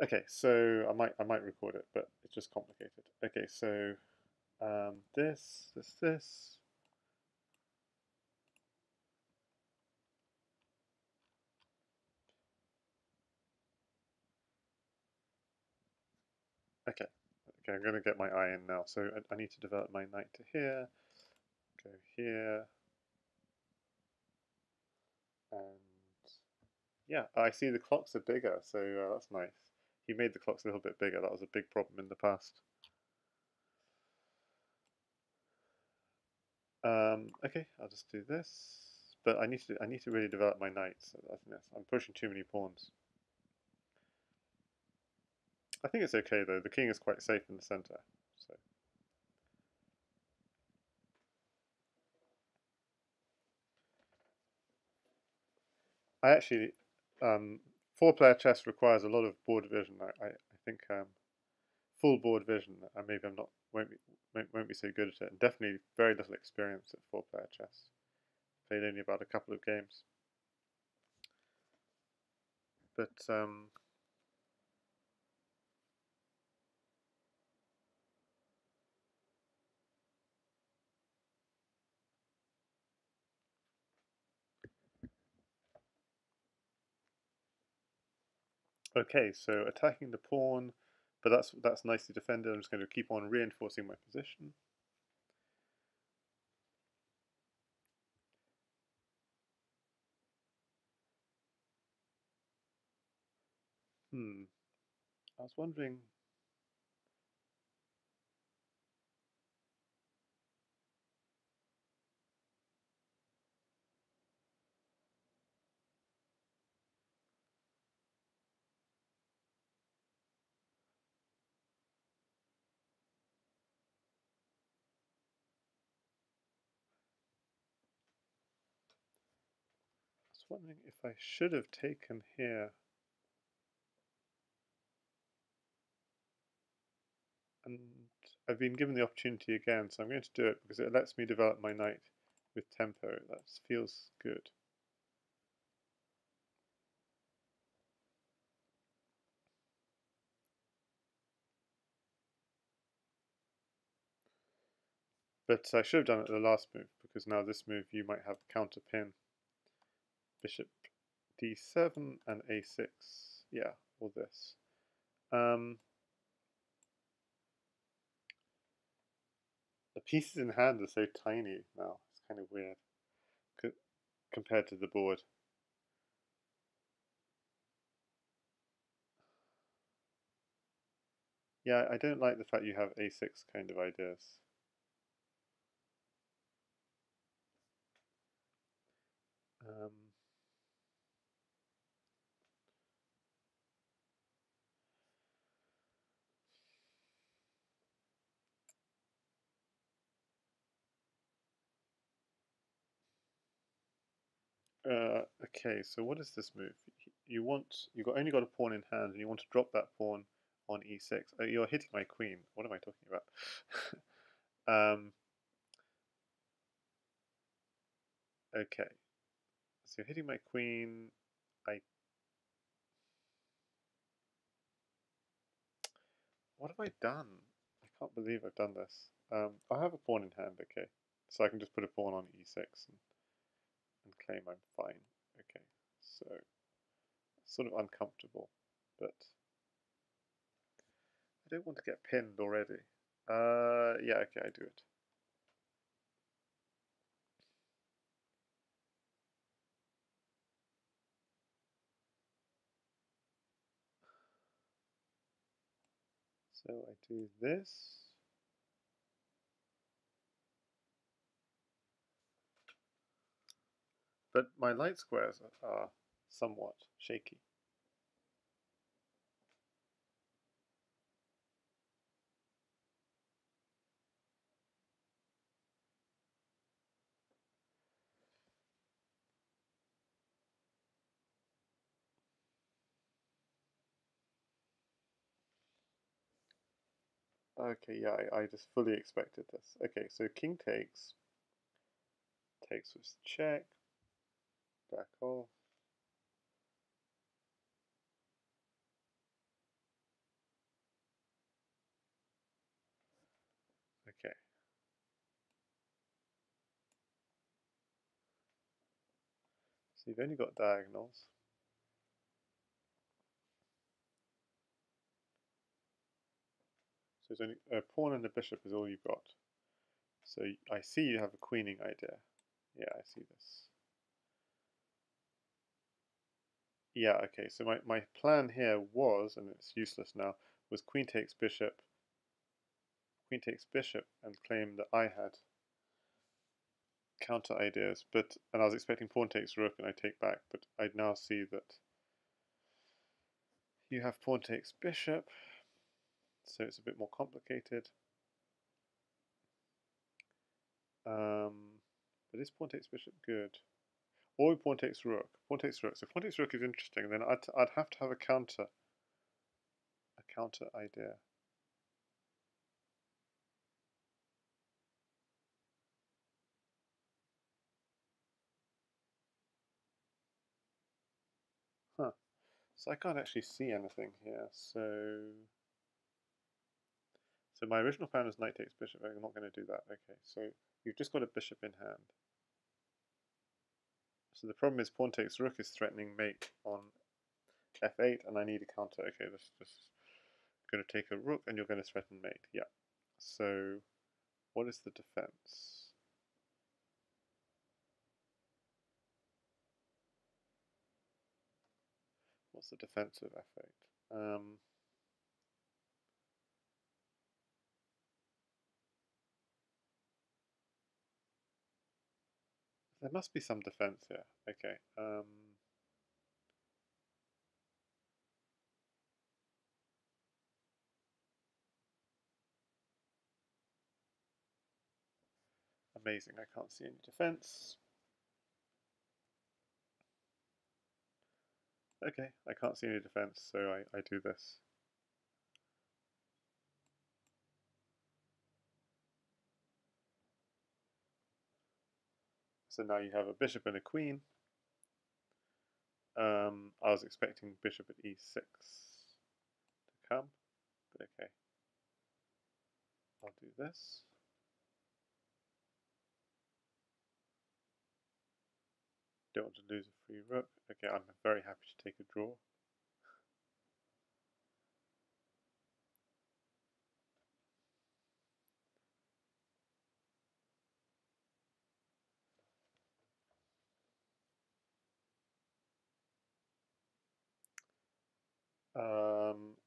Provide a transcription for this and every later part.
Okay, so I might record it, but it's just complicated. Okay, so this. Okay, okay, I'm gonna get my eye in now. So I need to develop my knight to here, go here, and yeah, I see the clocks are bigger, so that's nice. He made the clocks a little bit bigger. That was a big problem in the past. Okay, I'll just do this. But I need to really develop my knights. I think I'm pushing too many pawns. I think it's okay though. The king is quite safe in the center. So I actually, four-player chess requires a lot of board vision. I think full board vision. Maybe I'm not won't be so good at it. And definitely very little experience at four-player chess. Played only about a couple of games. But okay, so attacking the pawn, but that's nicely defended. I'm just going to keep on reinforcing my position. I was wondering. I was wondering if I should have taken here. And I've been given the opportunity again, so I'm going to do it because it lets me develop my knight with tempo. That feels good. But I should have done it the last move because now this move you might have counter pin. Bishop d7 and a6. Yeah, all this. Um, the pieces in hand are so tiny now. It's kind of weird compared to the board. Yeah, I don't like the fact you have a6 kind of ideas. Um, okay, so what is this move? You got only got a pawn in hand, and you want to drop that pawn on e6. You're hitting my queen. What am I talking about? Okay, so you're hitting my queen. I What have I done? I can't believe I've done this. I have a pawn in hand. Okay, so I can just put a pawn on e6 and claim I'm fine. Okay, so sort of uncomfortable, but I don't want to get pinned already. Yeah, okay, I do it. So I do this. But my light squares are somewhat shaky. Okay, yeah, I just fully expected this. Okay, so king takes with check, back off. So you've only got diagonals. So it's only a pawn and a bishop is all you've got. So I see you have a queening idea. Yeah, I see this. Yeah, okay, so my plan here was, and it's useless now, was queen takes bishop, and claim that I had counter ideas, and I was expecting pawn takes rook and I take back, but I now see that you have pawn takes bishop, so it's a bit more complicated. But is pawn takes bishop good? Or pawn takes rook. Pawn takes rook. So pawn takes rook is interesting. Then I'd have to have a counter idea. Huh. So I can't actually see anything here. So my original plan was knight takes bishop. I'm not going to do that. Okay. So you've just got a bishop in hand. So the problem is pawn takes rook is threatening mate on f8, and I need a counter. Okay, this is going to take a rook, and you're going to threaten mate. Yeah. So what is the defense? What's the defense of f8? There must be some defense here. Okay. Amazing. I can't see any defense. Okay, I can't see any defense, so I do this. So now you have a bishop and a queen. I was expecting bishop at e6 to come, but okay. I'll do this. Don't want to lose a free rook. Okay, I'm very happy to take a draw.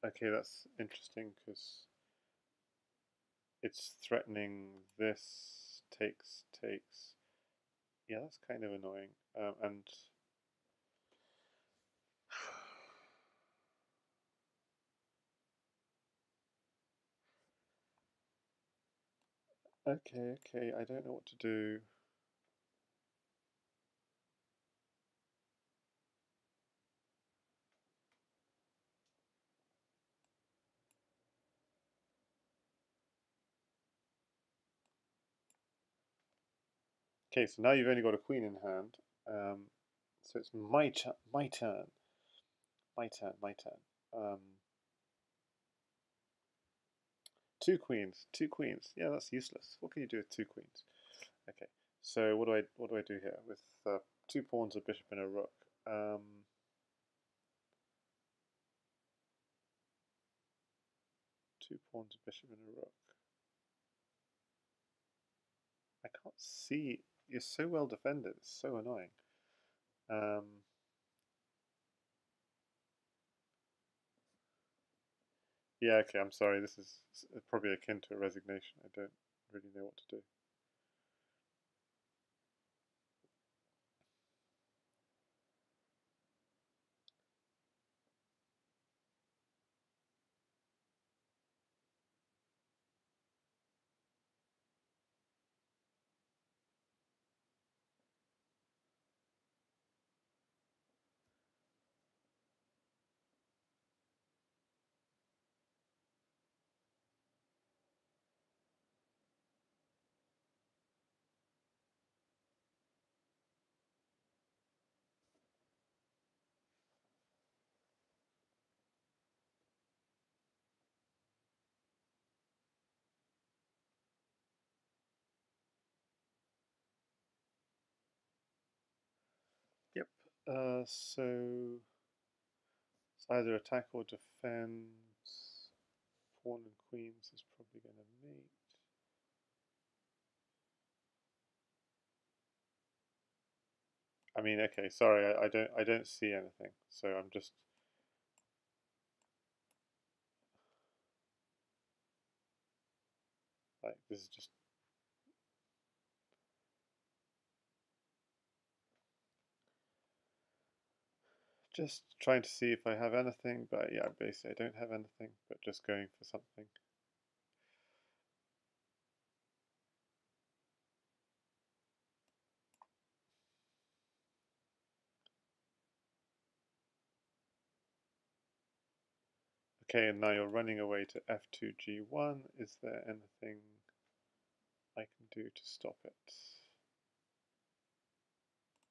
Okay, that's interesting because it's threatening this takes. Yeah, that's kind of annoying. And okay, I don't know what to do. Okay, so now you've only got a queen in hand. So it's my turn. My turn. Two queens. Yeah, that's useless. What can you do with two queens? Okay, so what do I do here with two pawns, a bishop, and a rook? Two pawns, a bishop, and a rook. I can't see. You're so well defended. It's so annoying. Um, yeah, okay. I'm sorry. This is probably akin to a resignation. I don't really know what to do. So it's either attack or defend. Pawn and queens is probably going to mate. I mean, okay, sorry, I don't see anything, so I'm just like this is just trying to see if I have anything, but yeah, basically I don't have anything, but just going for something. Okay, and now you're running away to f2 g1. Is there anything I can do to stop it?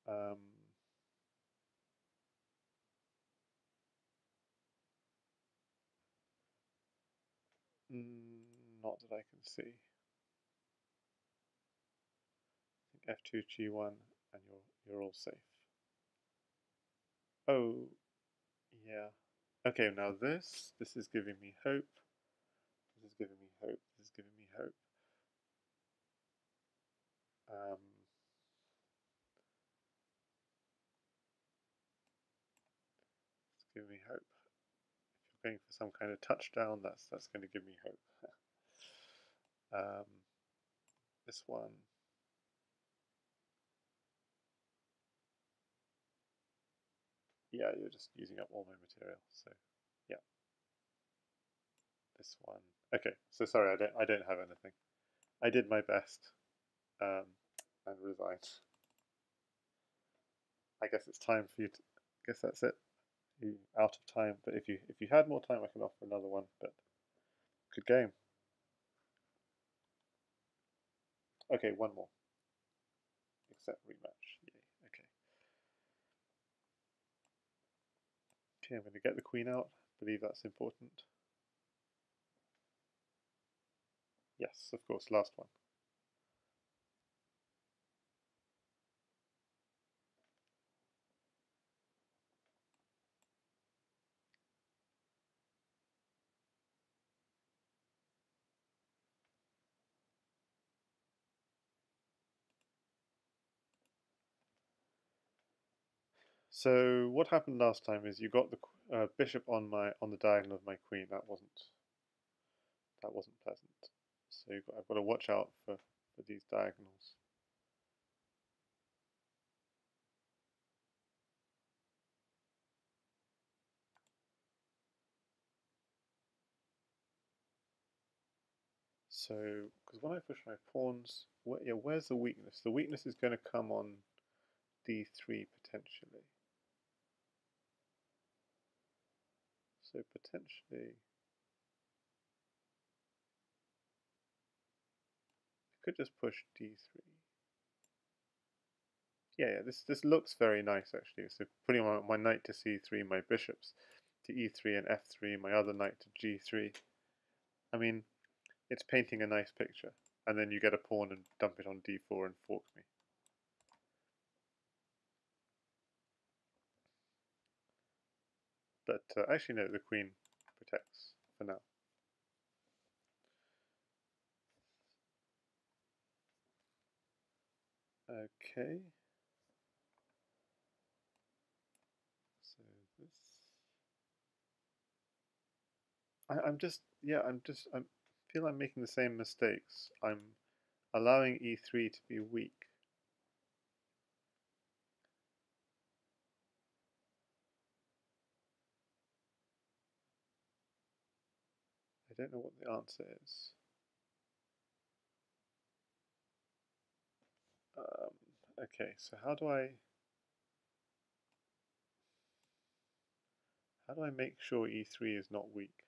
Um, Not that I can see. I think f2 g1 and you're all safe. Oh, yeah. Okay, now this is giving me hope. This is giving me hope. This is giving me hope. Um, it's giving me hope. If you're going for some kind of touchdown, that's going to give me hope. um, this one. Yeah, you're just using up all my material. So, yeah, this one. Okay, so sorry, I don't have anything. I did my best, um, and resigned. I guess it's time for you to. I guess that's it. You out of time. But if you had more time, I can offer another one. But good game. Okay, one more. Except rematch. Yay. Okay. Okay, I'm going to get the queen out. I believe that's important. Yes, of course. Last one. So what happened last time is you got the bishop on the diagonal of my queen. That wasn't pleasant. So I've got to watch out for these diagonals. So because when I push my pawns, where's the weakness? The weakness is going to come on d3 potentially. So potentially, I could just push d3. Yeah, this looks very nice actually. So putting my knight to c3, my bishops to e3 and f3, my other knight to g3. I mean, it's painting a nice picture. And then you get a pawn and dump it on d4 and fork me. But actually, no, the queen protects for now. Okay. So this. I'm just, yeah, I feel I'm making the same mistakes. I'm allowing e3 to be weak. I don't know what the answer is. Okay, so how do I make sure e3 is not weak?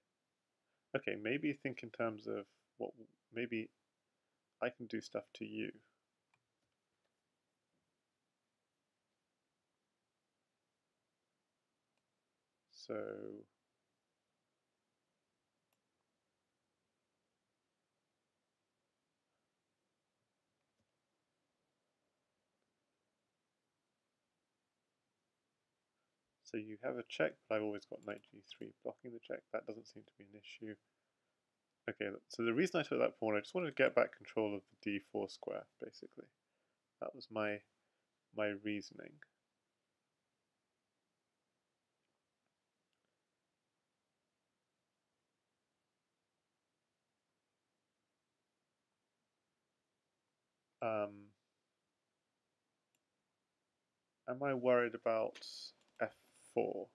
Okay, maybe think in terms of what maybe I can do stuff to you. So So you have a check, but I've always got knight g3 blocking the check. That doesn't seem to be an issue. Okay, so the reason I took that pawn, I just wanted to get back control of the d4 square, basically. That was my reasoning. Am I worried about f4?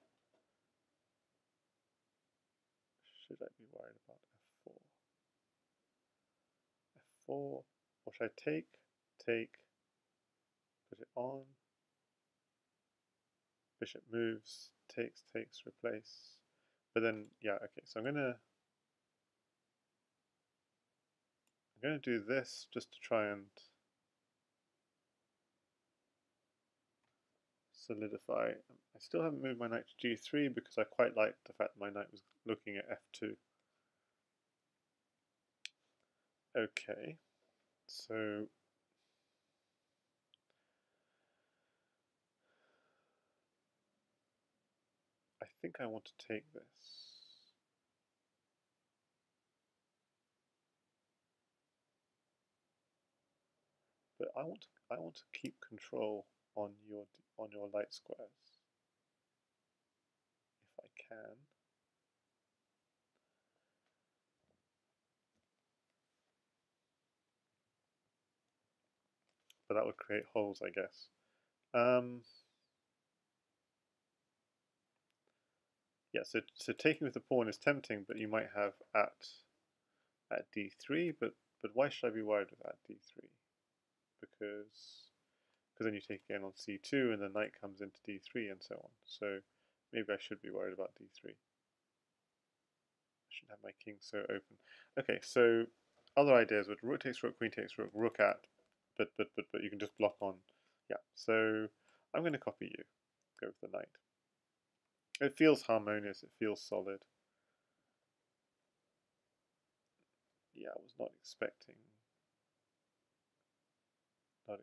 Should I be worried about f4? f4, or should I take, put it on, bishop moves, takes, replace. But then, yeah, okay, so I'm gonna do this just to try and solidify. I still haven't moved my knight to g3 because I quite liked the fact that my knight was looking at f2. Okay, so I think I want to take this. But I want to keep control on your light squares if I can. But that would create holes, I guess. Yeah, so taking with the pawn is tempting, but you might have at d3. But why should I be worried with at d3? Because then you take again on c2, and the knight comes into d3 and so on. So maybe I should be worried about d3. I shouldn't have my king so open. Okay, so other ideas would rook takes rook, queen takes rook, rook at, but you can just block on. Yeah, so I'm going to copy you. Go with the knight. It feels harmonious. It feels solid. Yeah, I was not expecting this. I'm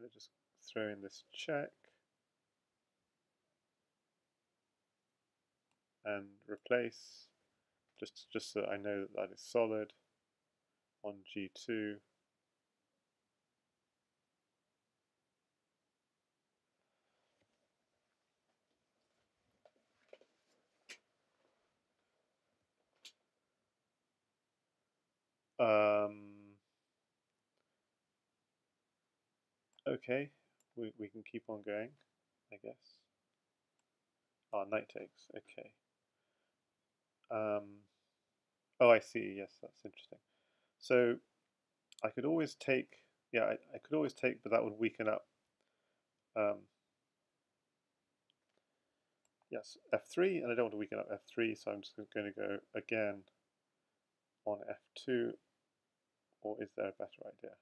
going to just throw in this check and replace, just so I know that is solid on g2. Okay, we can keep on going, I guess. Oh, knight takes. Okay. Oh, I see. Yes, that's interesting. So I could always take. Yeah, I could always take, but that would weaken up. Yes, f3, and I don't want to weaken up f3, so I'm just going to go again on f2. Or is there a better idea?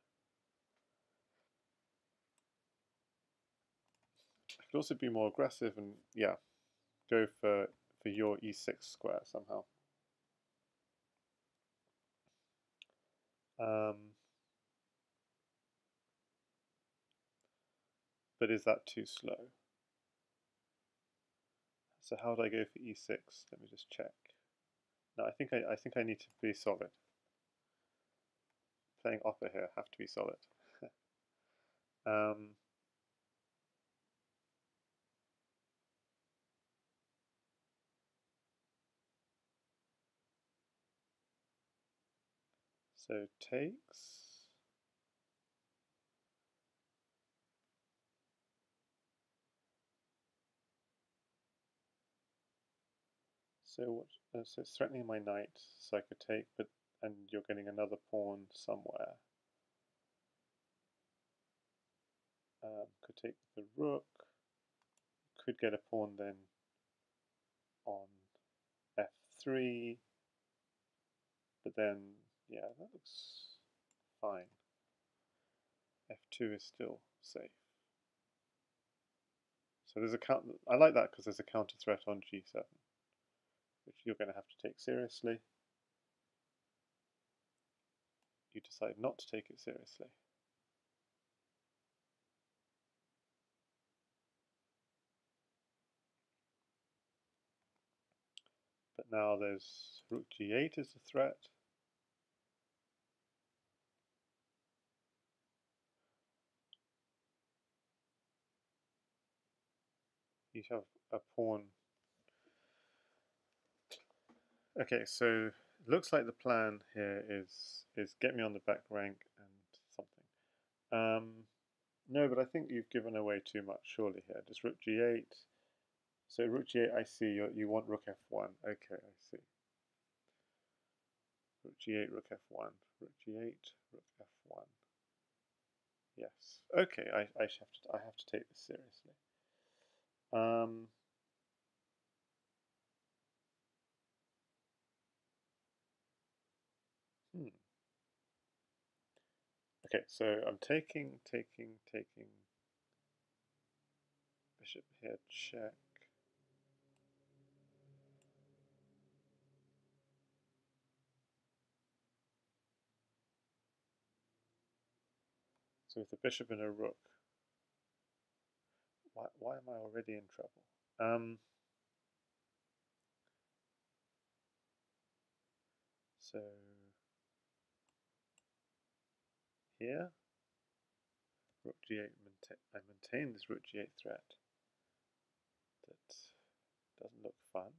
I could also be more aggressive and, yeah, go for your e6 square somehow. But is that too slow? So how do I go for e6? Let me just check. No, I think I need to be solid. Playing opera here, have to be solid. So takes. So what? So it's threatening my knight, so I could take, and you're getting another pawn somewhere. Could take the rook. Could get a pawn then on f3, but then yeah, that looks fine. f2 is still safe. So there's a counter. I like that because there's a counter threat on g7, which you're going to have to take seriously. You decide not to take it seriously. Now there's rook g8 is a threat. You have a pawn. Okay, so it looks like the plan here is get me on the back rank and something. No, but I think you've given away too much surely here. Just rook g8. So rook g8, I see. You want rook f1. Okay, I see. Rook g8, rook f1. Rook g8, rook f1. Yes. Okay, I have to take this seriously. Um, hmm. Okay, so I'm taking bishop here, check. So with the bishop and a rook, why am I already in trouble? So here, rook g8, I maintain this rook g8 threat. That doesn't look fun.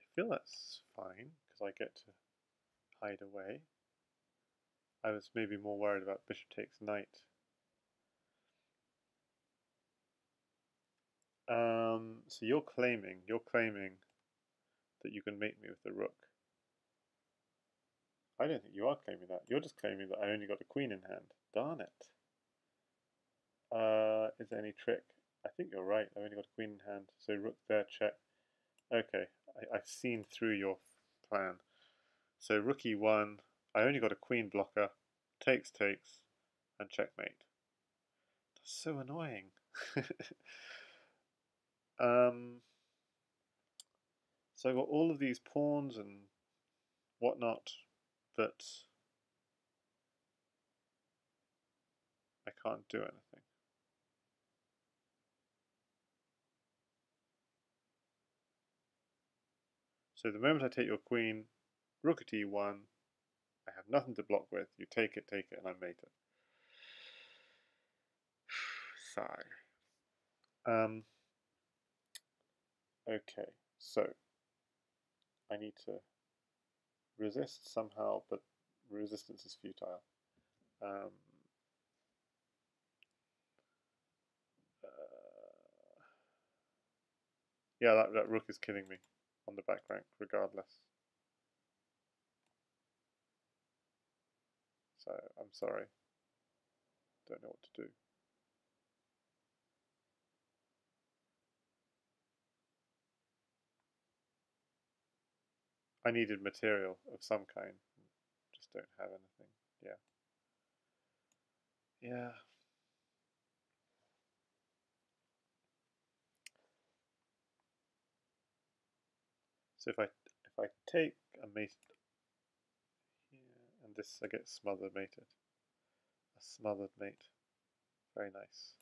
I feel that's fine because I get to hide away. I was maybe more worried about bishop takes knight. So you're claiming that you can mate me with the rook. I don't think you are claiming that. You're just claiming that I only got a queen in hand. Darn it. Is there any trick? I think you're right. I only got a queen in hand. So rook there, check. Okay, I've seen through your plan. So rook e1. I only got a queen blocker. Takes, and checkmate. That's so annoying. So I've got all of these pawns and whatnot that I can't do anything. So the moment I take your queen, rook at e1, I have nothing to block with. You take it, and I mate it. Sigh. Okay, so I need to resist somehow, but resistance is futile. Um, uh, yeah, that rook is killing me on the back rank, regardless. So I'm sorry. Don't know what to do. I needed material of some kind. Just don't have anything. Yeah. Yeah. So if I take a mate here and this, I get smothered mated. A smothered mate. Very nice.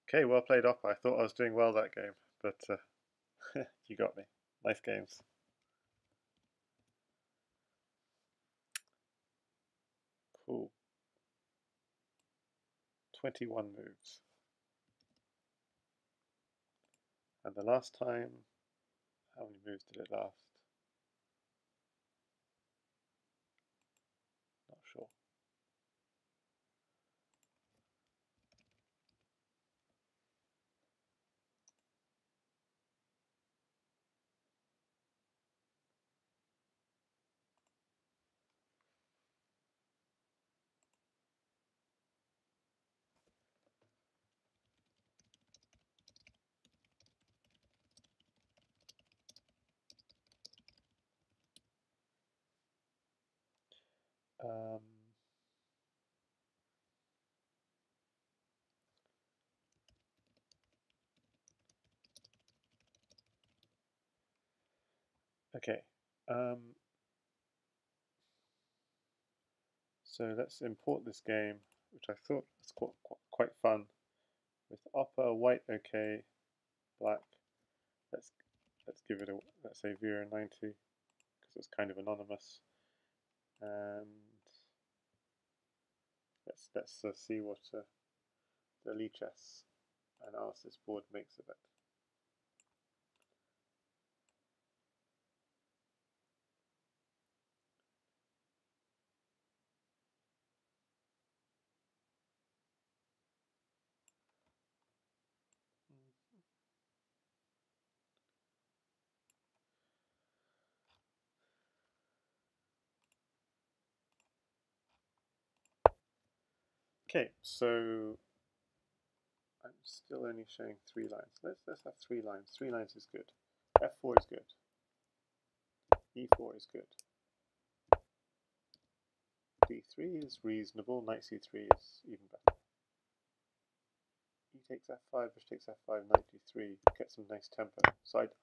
Okay, well played, Oppa. I thought I was doing well that game, but you got me. Nice games. Cool. 21 moves. And the last time, how many moves did it last? Not sure. Um, Okay, so let's import this game, which I thought was quite fun, with upper white. Okay, black. Let's let's give it a let's say 090 because it's kind of anonymous, and let's see what the lichess analysis board makes of it. Okay, so I'm still only showing 3 lines. Let's have 3 lines. 3 lines is good. F4 is good. E4 is good. D3 is reasonable. Knight C3 is even better. E takes F5, bishop takes F5, Knight D3. Get some nice tempo. Side.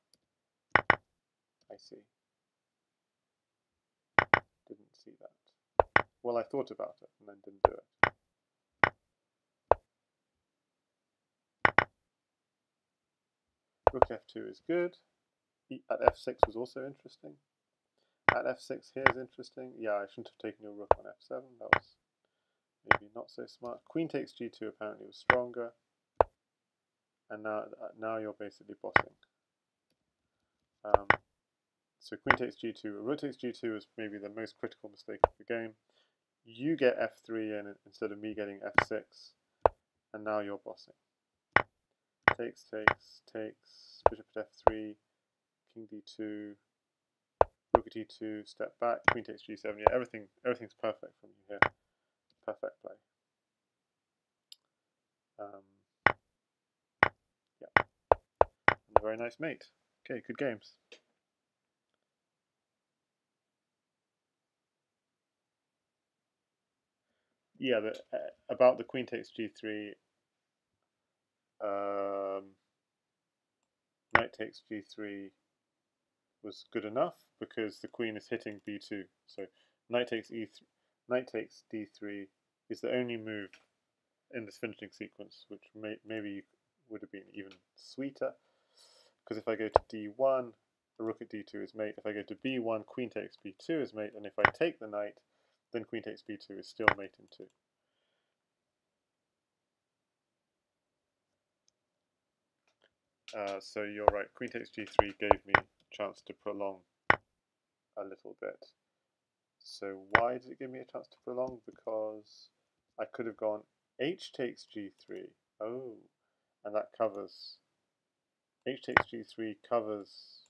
I see. Didn't see that. Well, I thought about it and then didn't do it. Rook F2 is good. At F6 was also interesting. At F6 here is interesting. Yeah, I shouldn't have taken your rook on F7. That was maybe not so smart. Queen takes G2 apparently was stronger. And now you're basically bossing. So queen takes G2, rook takes G2 is maybe the most critical mistake of the game. You get F3 in instead of me getting F6, and now you're bossing. Takes, bishop at F3, king D2, rook at E2, step back, queen takes G7. Yeah, everything's perfect from you here. Perfect play. Yeah, and a very nice mate. Okay, good games. Yeah, about the queen takes G3, knight takes G3 was good enough because the queen is hitting B2. So knight takes E3, knight takes D3 is the only move in this finishing sequence which maybe would have been even sweeter. Because if I go to D1, the rook at D2 is mate. If I go to B1, queen takes B2 is mate. And if I take the knight, then queen takes B2 is still mate in 2. So you're right, queen takes G3 gave me a chance to prolong a little bit. So why did it give me a chance to prolong? Because I could have gone H takes G3. Oh, and that covers. H takes G3 covers.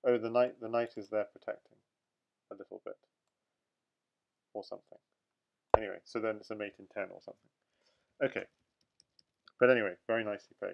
Oh, the knight is there protecting a little bit, or something. Anyway, so then it's a mate in 10 or something. Okay, but anyway, very nicely played.